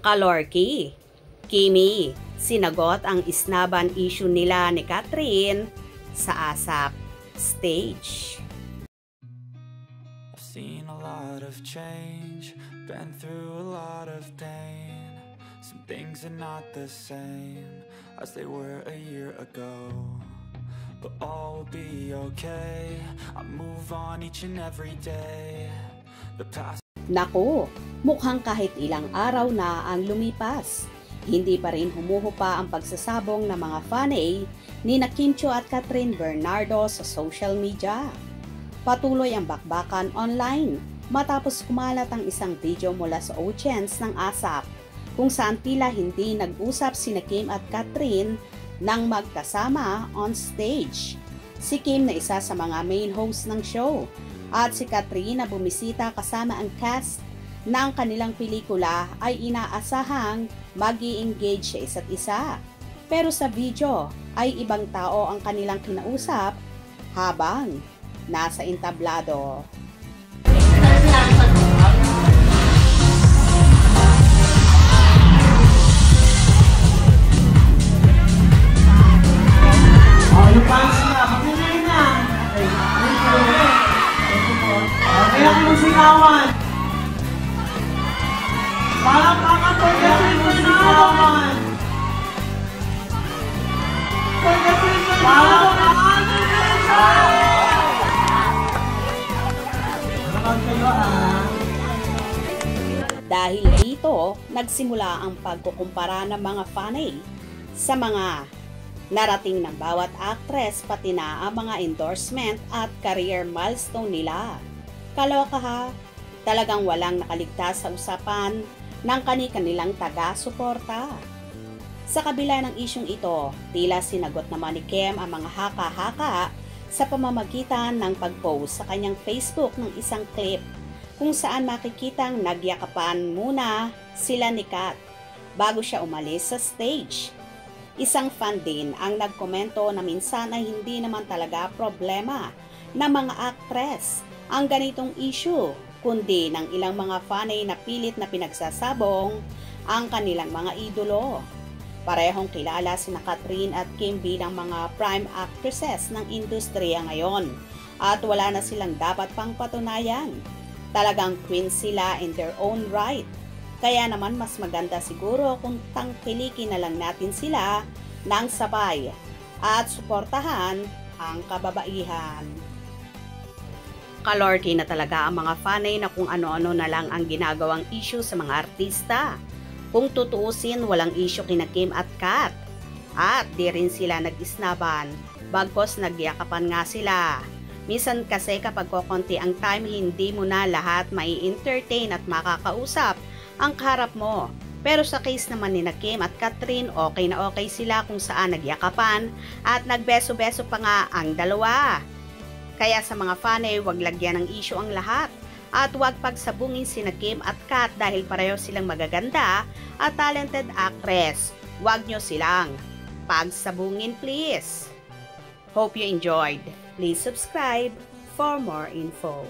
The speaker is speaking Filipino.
Kalorki, Kimi, sinagot ang isnaban issue nila ni Catherine sa ASAP stage. I've seen a lot of change, been through a lot of pain. Some things are not the same as they were a year ago, but all will be okay. I move on each and every day. The past. Naku, mukhang kahit ilang araw na ang lumipas, hindi pa rin humuhupa ang pagsasabong ng mga fanay ni Kim Chiu at Catherine Bernardo sa social media. Patuloy ang bakbakan online matapos kumalat ang isang video mula sa audience ng ASAP kung saan tila hindi nag-usap sina Kim at Catherine nang magkasama on stage. Si Kim na isa sa mga main host ng show at si Catherine na bumisita kasama ang cast ng kanilang pelikula ay inaasahang mag-i-engage sa isa't isa. Pero sa video ay ibang tao ang kanilang kinausap habang nasa entablado. Kaya kung sigawan. Parang kakapagkakit mo sigawan. Parang Dahil dito, nagsimula ang pagkukumpara ng mga fanay sa mga narating ng bawat actress pati na ang mga endorsement at career milestone nila. Kaloka ha, talagang walang nakaligtas sa usapan ng kanilang taga-suporta. Sa kabila ng isyong ito, tila sinagot naman ni Kim ang mga haka-haka sa pamamagitan ng pag-post sa kanyang Facebook ng isang clip kung saan makikitang nagyakapan muna sila ni Kat bago siya umalis sa stage. Isang fan din ang nagkomento na minsan ay hindi naman talaga problema ng mga actress ang ganitong issue, kundi ng ilang mga fanay na pilit na pinagsasabong ang kanilang mga idolo. Parehong kilala sina Catherine at Kim bilang mga prime actresses ng industriya ngayon at wala na silang dapat pang patunayan. Talagang queen sila in their own right. Kaya naman mas maganda siguro kung tangkilikin na lang natin sila ng sabay at suportahan ang kababaihan. Kalorki na talaga ang mga fanay na kung ano-ano na lang ang ginagawang issue sa mga artista. Kung tutuusin, walang issue kina Kim at Kat. At di rin sila nag-isnaban, bagkos nagyakapan nga sila. Minsan kasi kapag kukunti ang time, hindi mo na lahat mai-entertain at makakausap ang kaharap mo. Pero sa case naman ni Kim at Catherine, okay na okay sila kung saan nagyakapan at nagbeso-beso pa nga ang dalawa. Kaya sa mga fanay, wag lagyan ng issue ang lahat at wag pagsabungin sina Kim at Kat dahil pareho silang magaganda at talented actress. Wag nyo silang pagsabungin please. Hope you enjoyed. Please subscribe for more info.